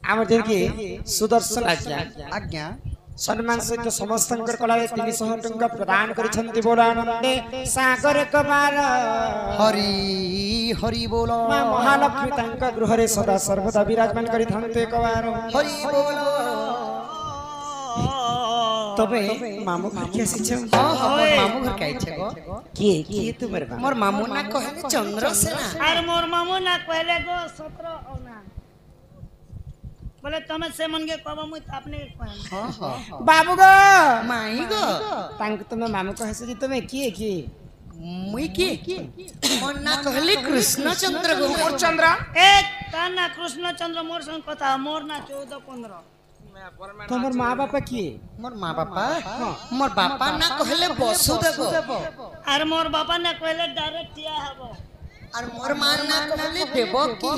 आम देखि सुदर्शन आज्ञा आज्ञा सम्मान सहित समस्त कला 300 टंका प्रदान करिसंति बोल आनंदे सागर कमार हरि हरि बोलो मां महालक्ष्मी तांका गृह रे सदा सर्वदा विराजमान करिथान्ते कवार हरि बोलो तबे मामू घर के आसी मोर मामू घर के आइछे गो के तुमर मामू मोर मामू ना कहले चंद्रसेना अरे मोर मामू ना कहले गो 17 औना बोले तमे से मन के कहबो मुई अपने कहम हां हां बाबू गो माई गो तांक तुम मामू कहसे कि तुम की मुई की मोर ना कहले कृष्ण चंद्र गो मोर चंद्र एक ताना कृष्ण चंद्र मोर संग कथा मोर ना 14 15 तमर मां बापा की मोर मां बापा मोर बापा ना कहले वसुदेव अरे मोर बापा ना कहले डायरेक्ट किया हबो और मोर मां ना कहले देवकी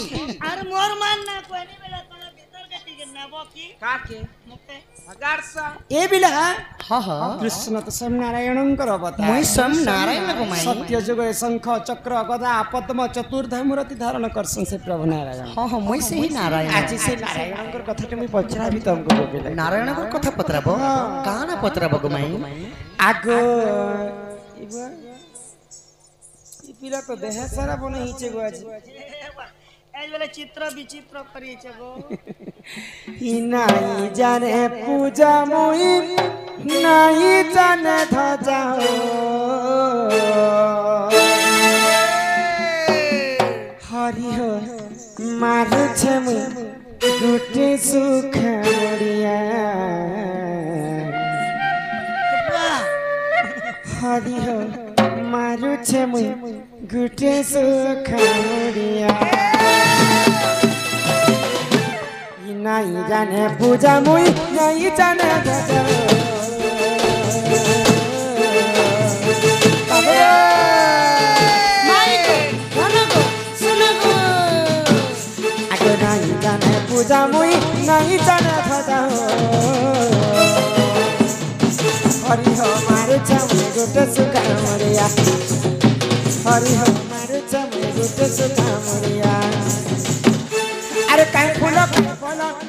अरे मोर मान ना कहनी बेला तोरा भीतर के टिके नेबो की काके मुके अगारसा ए बिला हां हां कृष्ण तो सम नारायणंकर अवतार मुई सम नारायण को माई सत्य जुग शंख चक्र गदा पद्म चतुर्धा मूर्ति धारण करसन से प्रभु नारायण हां हां मुई से ही नारायण आज से नारायणंकर कथा तुम पचरा भी तुमको बोले नारायण को कथा पत्राबो काना पत्राबो गो माई आगो ई पिला तो देह सारा बने हिचे गो आज एज बेले चित्र विचित्र करी छे गो ही नहीं जाने पूजा मुई नहीं जाने ध्वजा हरि हो मारू छे मुई गुटे सुख मोड़िया हरि हो मारू छे मुई गुटे सुख मोड़िया नहीं जाने पूजा मुई नहीं जाने नहीं जाने पूजा मुई नहीं जाने हरि हो मारे छमुई गुटे सुखा मोरिया हरि हो मारे छमुई गुटे सुखा मोरिया अरे काई फूल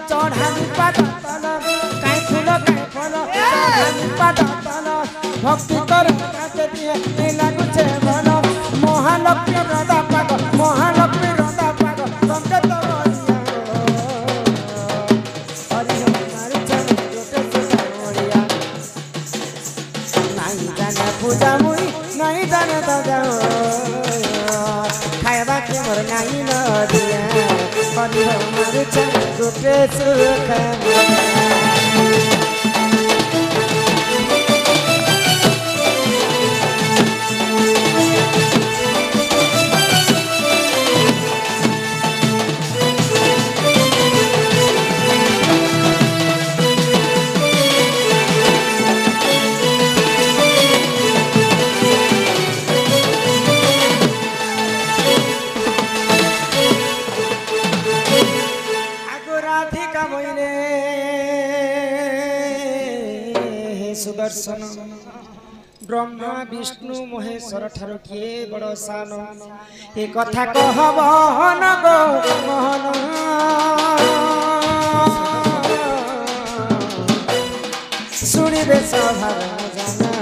चढ़ानी पाद काई फूल चढ़ानी पाद भक्ति कर दिए लागुचे भल महालक्ष्मी रदा पाग महालक्ष्मी रदा पाग तुमके तो हरि हो मारी चल गोटे सुखा मोरिया नहीं जाने पूजा मुई नहीं जाने तो जाओ खाएबा के मोर नहीं न दिया हरि हो मारी चल गोटे सुखा मोरिया सुदर्शन ब्रह्मा विष्णु महेश्वर ठारो किए बड़ सान ए कथा कहब हन गो मोहन सुनिबे सभार जाना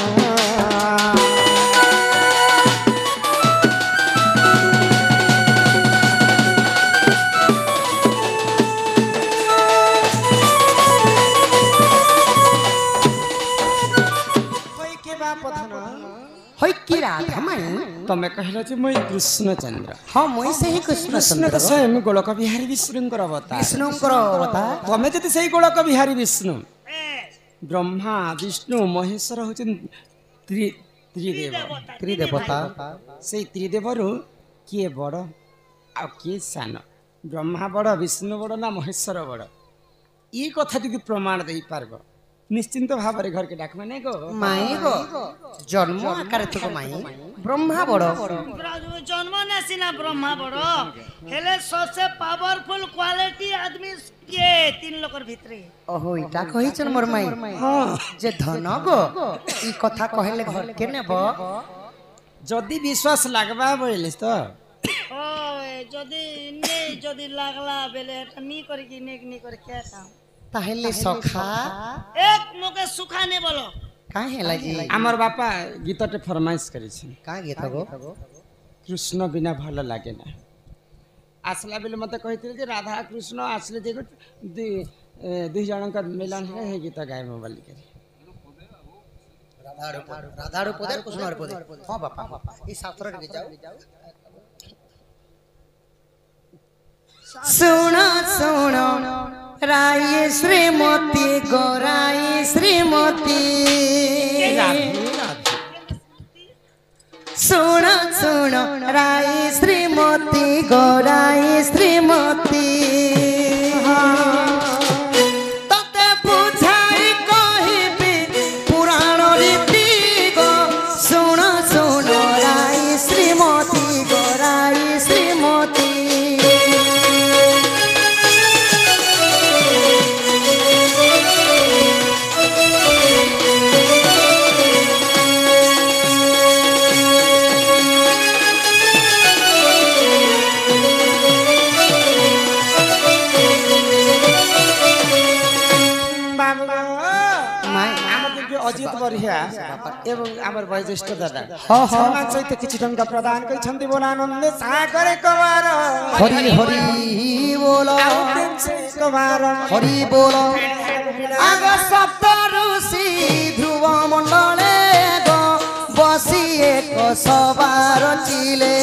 राधा माई तमे कहला जे मैं कृष्ण चंद्र हां मैं से ही कृष्ण चंद्र स्वयं गोलक बिहारी विष्णुंकर अवतार विष्णुंकर अवतार तमे जति सही गोलक बिहारी विष्णु ब्रह्मा विष्णु महेश्वर होचन त्रिदेवता से त्रिदेवरु किए बड़ आ किए सान ब्रह्मा बड़ विष्णु बड़ ना महेश्वर बड़ ई कथा जदि प्रमाण दे पारबो निश्चिंत भाव रे घर के डाक माने गो माई गो जन्म आकार तो माई ब्रह्मा बड़ जन्म ना सिना ब्रह्मा बड़ हेले सबसे पावरफुल क्वालिटी आदमी के तीन लोकर भितरे ओहो इटा कहि चन मोर माई हां जे धन गो ई कथा कहले घर के नेबो जदी विश्वास लागबा बोलिस तो ओए যদি নেই যদি লাগলা বেলে এটা নি করে কি নি করে কে কাম তাহলে সখা এক মুখে সুখানে বলো কাহে লাগি আমার বাপা গীতটা ফরমাইশ করেছেন কা গীত গো কৃষ্ণ বিনা ভাল লাগে না আসলা বেলে মতে কইଥିଲେ যে রাধা কৃষ্ণ আসলে যে দুই জଣଙ୍କ ମିଳନ ହେଲେ ହେ ଗୀତ ଗାଇବ ବୋଲିକରି রাধার পদে কৃষ্ণর পদে হ্যাঁ বাপা এই শাস্ত্রটা কে যাও सुनो सुनो राय श्रीमती गोराई श्रीमती सुनो सुनो राय श्रीमती गोराई श्रीमती तते बुझाई कहिबी पुराण रीति गो सुनो सुनो राय श्रीमती गोराई श्रीमती अजित बरिया एवं आमर वैज्येष्ठ दादा सम्मान सहित किछि टंका प्रदान करिसंती बोलानंद सागर कवार हरि हरि बोलो कवार हरि बोलो आग सप्त ऋषि ध्रुव मंडले गो बसी एक सवार चिले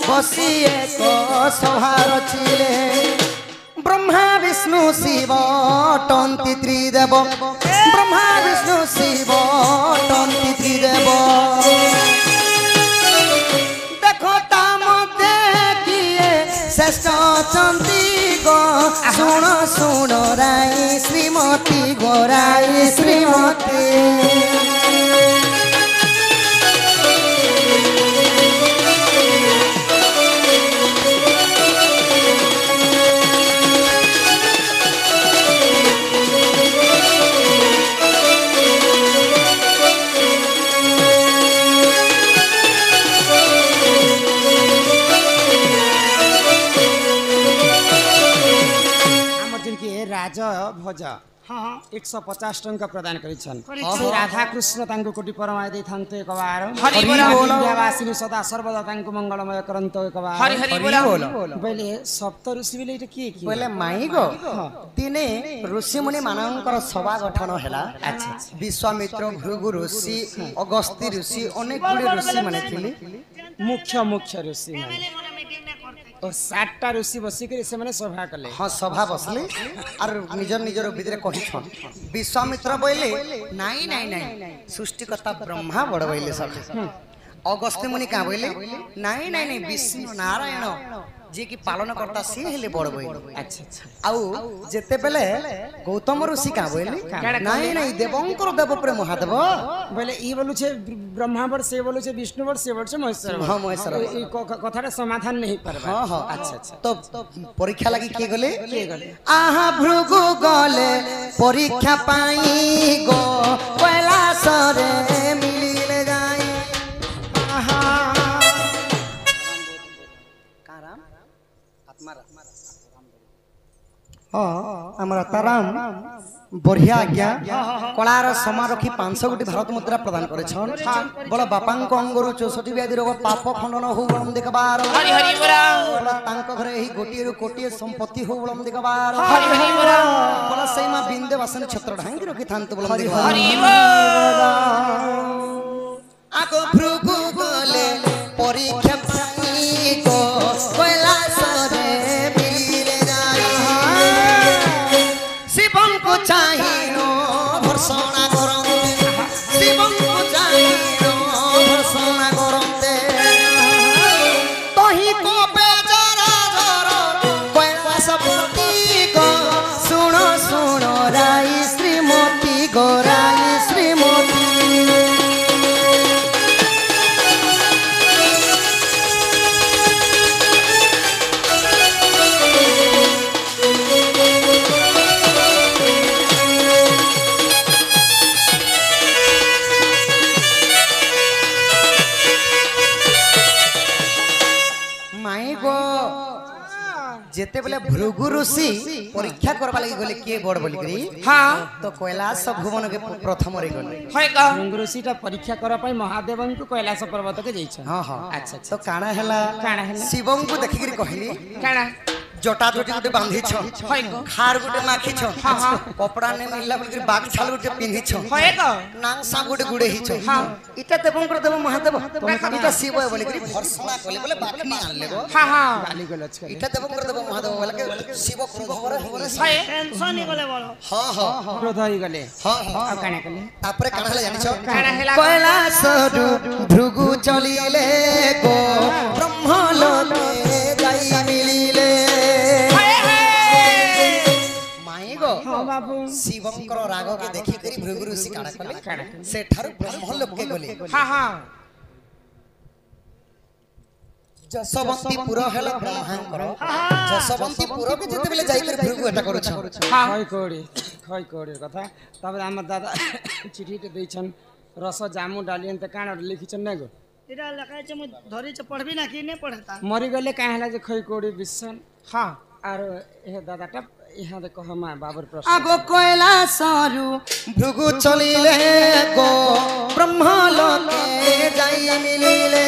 बसी एक सवार चिले ब्रह्मा विष्णु शिव टंति त्रिदेव ब्रह्मा विष्णु शिव टंति त्रिदेव देखो ताम देखिए श्रेष्ठ चंदी गो सुन सुन राय श्रीमती गोराई श्रीमती राज भज हाँ हाँ 150 टंका प्रदान करिछन करिछन। राधा कृष्ण तांको कोटि परमाय दे थांतो एक बार हरि बोल विद्यावासिनी सदा सर्वदा तांको मंगलमय करंतो एक बार हरि हरि बोल बोले सप्त ऋषि बोले एटा की बोले माई गो दिने ऋषि मुनि मानकर सभा गठन हैला अच्छा विश्वामित्र भृगु ऋषि अगस्त्य ऋषि अनेक गुडी ऋषि माने थिले मुख्य मुख्य ऋषि माने और 60टा ऋषि बसी करे से माने सभा कले हाँ सभा बसले और निजर निजर भितरे कहिछन विश्वामित्र बोले नाई नाई नाई सृष्टिकर्ता ब्रह्मा बड़ बोले सब अगस्त्य मुनि का बोले नाई नाई नाई विष्णु नारायण जे की पालन करता सी हेले बड़ बोले अच्छा अच्छा आउ जेते बेले गौतम ऋषि का बोले नाई नाई देवंकर देव प्रेम महादेव बोले ई बोलु छे ब्रह्मा बड़ से बोलु छे विष्णु बड़ से बोलु छे महेश्वर हाँ महेश्वर ई कथार समाधान नहीं परबा हाँ हाँ अच्छा अच्छा तो परीक्षा लगी के गले आहा भृगु गले परीक्षा पाई गो कैलाश रे मिलिले जाई आहा काराम आत्मा हाँ हमारा ताराम बढ़िया आज्ञा कलार समारखी 500 गोटी भारत मुद्रा प्रदान करे छन बोला बापांक अंगरु 64 व्याधि रोग पाप खंडन हो बलम देखबार हरि हरि बोला तांक घरे एही गोटिए रु कोटिए संपत्ति हो बलम देखबार हरि हरि बोला सेई मा बिंदे वासन छत्र ढांगी रखि थांत बलम देखबार हरि बोला आगो भृगु गले परीक्षा पाई गो कैलाश रे मिलिले जाई शिवं को चाहिनो भर्सना करते शिवं को चाहिनो भर्सना करते तही को बेजरा जरा कैलाशपति को सुनो सुनो राई श्रीमती गोराई श्रीमती जेते बेले भृगु ऋषि परीक्षा करबा लागि गले के बड़ बोली करी हाँ तो कैलाश भुवन के प्रथम रे गले है का ऋषिटा परीक्षा करा पाई महादेवन को कैलाश पर्वत के जाइछ हां हां अच्छा तो काना हला काना हला? शिवम को देखि करी कहली काना जटा जटी गुटे बांधी छ है का खार गुटे माखी छ हाँ, हाँ। कपड़ा ने मिलला बोली बाग छाल गुटे पिंधी छ है का नांग सा गुटे गुड़े ही छ हाँ। इटा देवं कर देव महादेव इटा शिव बोली करी भर्सना कले बोले बाकी आन लेबो हाँ हाँ गाली गलच करे इटा देवं कर देव महादेव बोले के शिव क्रोध हो है टेंशन ही गले बड़ हां हां क्रोध होई गले हां हां आ काना कले तापरे काना हला जानि छ काना हेला कैलाश भृगु चलिले गो ब्रह्मलोके जाई मिलिले माई गो हां बाबू शिवंकर राग के देखि करी भृगु ऋषि काना कले से ठारु ब्रह्मलोके गले हाँ हाँ जसवंतीपुर हेला ब्रह्मांकर जसवंतीपुर के जेते बेले जाई कर भृगु एटा करू छ हाँ खै कोड़ी कथा तब हमर दादा चिठी ते दैछन रस जामु डालियन त काना लिखिछन नै गो इरा लकाय छ म धरि छ पढ़बी ना कि नै पढ़ता मरि गले काहे हला जे खै कोड़ी बिसन हाँ आरो ए दादाटा यहाँ देखो हम बाबर प्रश्न आगो कैलाशरु भृगु चलिले गो ब्रह्मलोके जाई मिलिले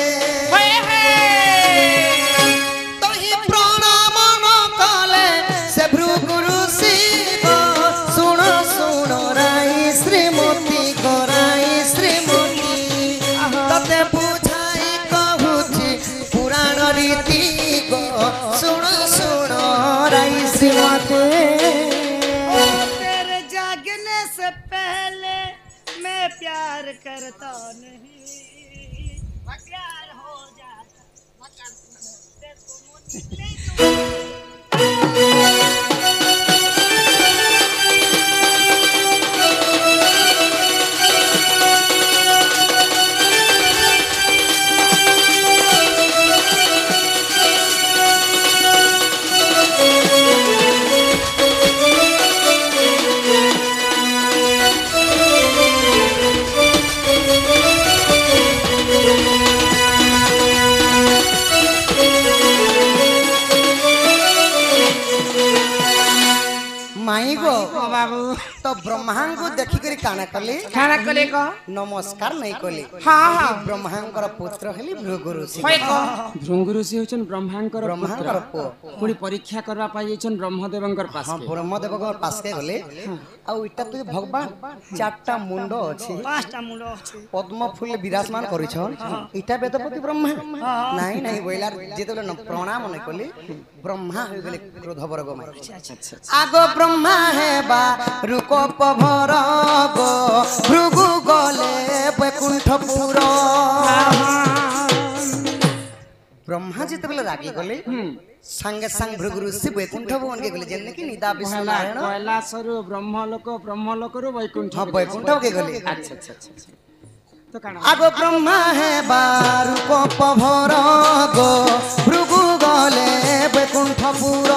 तहि प्रणाम न कले से भृगु ऋषि गो सुन सुन राई श्रीमती गोराई श्रीमती तते बुझाई कहूची पुराण रीति गो सुन सुन राई श्रीमती तेरे जागने से पहले मैं प्यार करता नहीं प्यार हो जाता माई गो बाबू तो ब्रह्मा को देखि करी काना कली खाना कले का नमस्कार नहीं कली हाँ हाँ ब्रह्मांकर पुत्र हेली भृगु ऋषि है का भृंगु ऋषि होछन ब्रह्मांकर ब्रह्मांकर पुत्र पुत्र पुणी परीक्षा करबा पाई जाइछन ब्रह्मदेवंकर पास हां ब्रह्मदेव को पास के गले आ इटा तो भगवान चारटा मुंड अछि पांचटा मुंड अछि पद्म फूल विराजमान करि छन इटा वेदपति ब्रह्मा नहीं नहीं बोइलार जेतले न प्रणाम नहीं कली ब्रह्मा हो गेले क्रोध वर्ग में आगो ब्रह्मा है बा रुकोप भर गो भृगु गले बैकुंठपुर ब्रह्मा जी तबले रागी गले संगे संग भृगु ऋषि बैकुंठ भवन के गले जेने की निदा विष्णु नारायण कैलासरु ब्रह्मलोकरु वैकुंठ हां बैकुंठ के गले अच्छा अच्छा अच्छा तो काना आगो ब्रह्मा है बारु कोप भर गो भृगु गले बैकुंठपुर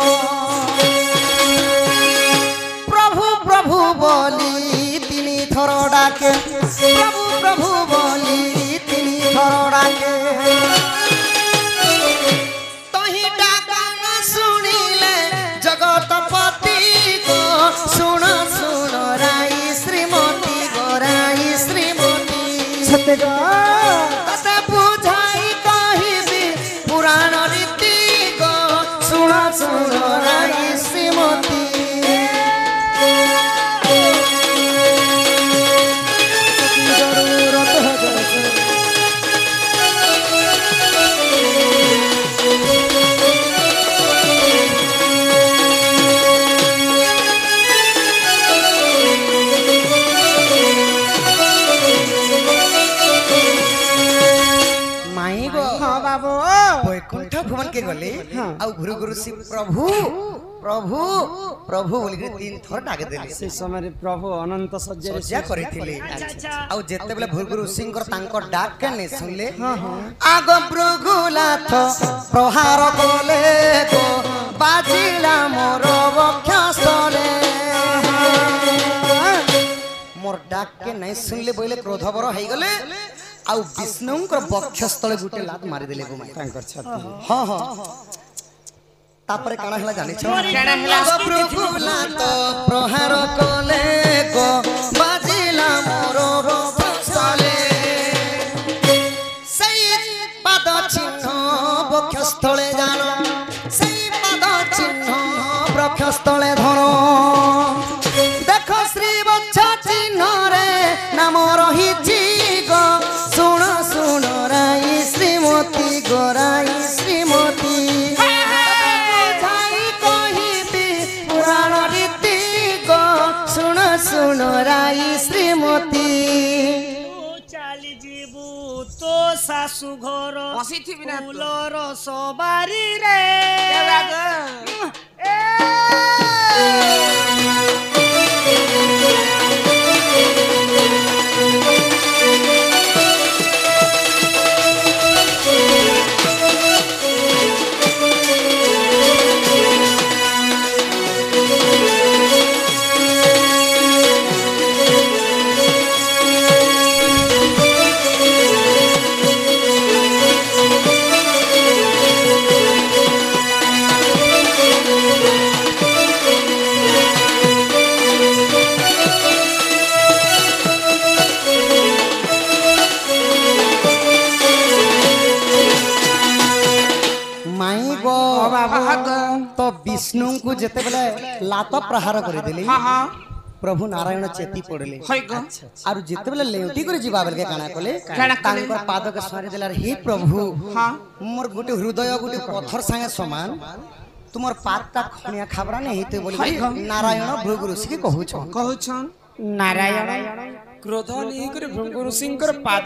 प्रभु प्रभु बोली तिनी थर डाके प्रभु प्रभु बोली तिनी थर डाके तही डाका न सुनिले जगतपति को सुन सुन राई श्रीमती गोराई श्रीमती सत्यगा तते बुझाई कहिबी पुराण रीति को सुन सुन राई श्रीमती जरूरत है माई गो हां बाबू बैकुंठ भवन के गले आ भृगु ऋषि प्रभु प्रभु प्रभु बोली के तीन थर डाके देले से समय प्रभु अनंत सज्जा सज्जा करिथिले अच्छा आ जेते बेले भृगु ऋषिंकर तांकर डाक के ने सुनले आग भृगुनाथ प्रहार कले गो बाजिला मोर वक्षस्थले मोर डाक के नहीं सुनले बोले क्रोधवर हो गले आ विष्णु वक्षस्थले गुटे लात मारी देले गो माई तांकर छाती हां हां तापरे काना हला जानि छ केना हला? प्रभुला तो प्रहार कले गो बाजिला मोर बसले सेई पाद चिन्ह बक्षस्थले जानो सेई पाद चिन्ह बक्षस्थले धरो देखो श्री वत्स चिन्ह रे नाम रहिछि गो सुन सुन राई श्रीमती गोराई श्रीमती सुन राई श्रीमती चाली जीवु तो शाशु घर फूलर सवारी रे तो विष्णु को जेते बेले लात प्रहार कर देली प्रभु नारायण चेती पड़ले आरु जेते बेले लेउटी कर जीवा बेले काना कोले तांकर पाद के स्वारी देला हे प्रभु मोर गुटे हृदय गुटे पत्थर संगे समान तुमर पादटा खणिया खाबरा नै हेते बोली नारायण भृगु ऋषि के कहू छ नारायण क्रोध नहीं करे भृगु ऋषिंकर पाद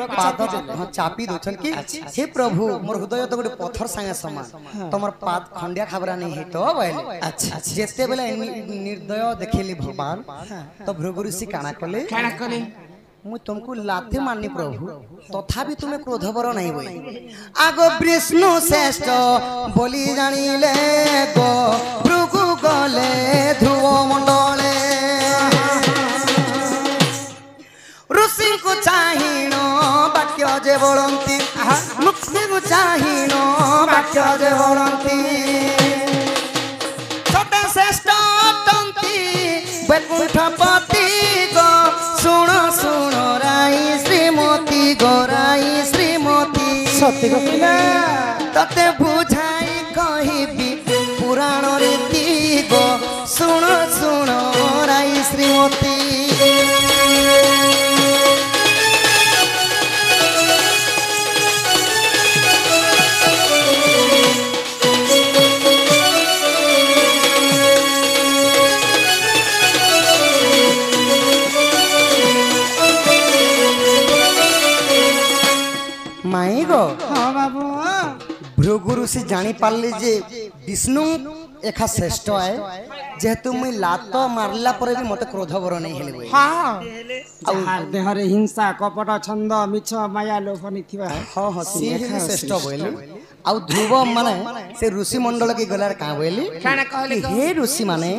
चापी दोछन की हे प्रभु मोर हृदय तो गुटे पत्थर संगे समान तुमर पाद खंडिया खाबरा नै हेतो बोले अच्छा जेते बेले निर्दय देखिली भगवान तो भृगु ऋषि काना कले मु तुमको लाथे माननी प्रभु तथापि तुम्हें क्रोधवर नहीं होई आगो विष्णु श्रेष्ठ बोली जानिले गो भृगु गले ध्रुव मंडले ऋषि को चाहिनो वाक्य जे बोलंती मुक्ति को चाहिनो वाक्य जे बोलंती छोटे श्रेष्ठ तंती वैकुंठपति गो सुनो सुनो राई श्रीमती गोराई श्रीमती सत्य कहिला तते बुझाई कहिबी पुराण रीति गो सुनो सुनो राई श्रीमती माई गो हाँ बाबू भृगु ऋषि जानी पारली जे विष्णु एखा श्रेष्ठ है जेहेतु मुई लात मारला पर भी मते क्रोधवर नहीं हेले हाँ जहाँ देहरे हिंसा कपट छंद मिछ माया लोभ निथिबा हाँ हाँ सी श्रेष्ठ बोलू आउ ध्रुव माने से ऋषि मंडल के गलार का बोली हे ऋषि माने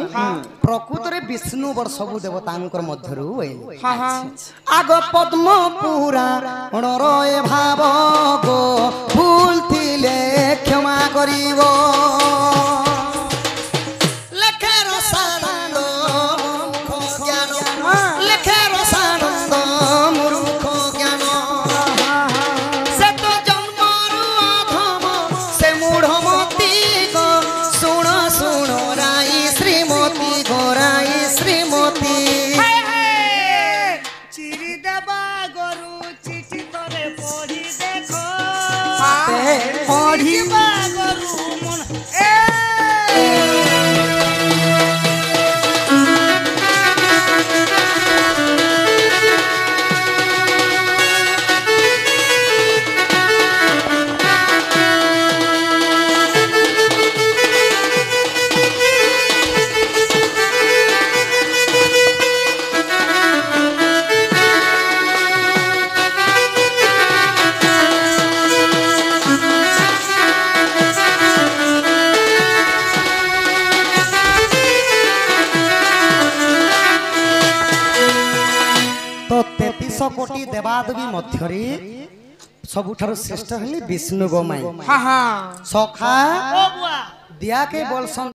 प्रकृत रे विष्णु बर सब देवतांकर मध्यरु बोली हाँ हाँ आग पद्म पुरा रणरय भाव गो भूल थिले क्षमा करिवो लेखेर सानंद मूर्ख ज्ञान लेखेर सानंद मूर्ख ज्ञान से तो जन्मरु अधम से मूढ़मती गो सुण सुण राई श्रीमती गोराई श्रीमती चिरी देवा गरु चिठी तरे पढ़ी देखो पढ़ी गरु मन कोटी देवादेवी मध्यरे सबुठारु श्रेष्ठ हले विष्णु गोमाई हाँ हाँ सखा ओ बुआ दिया के बोलसन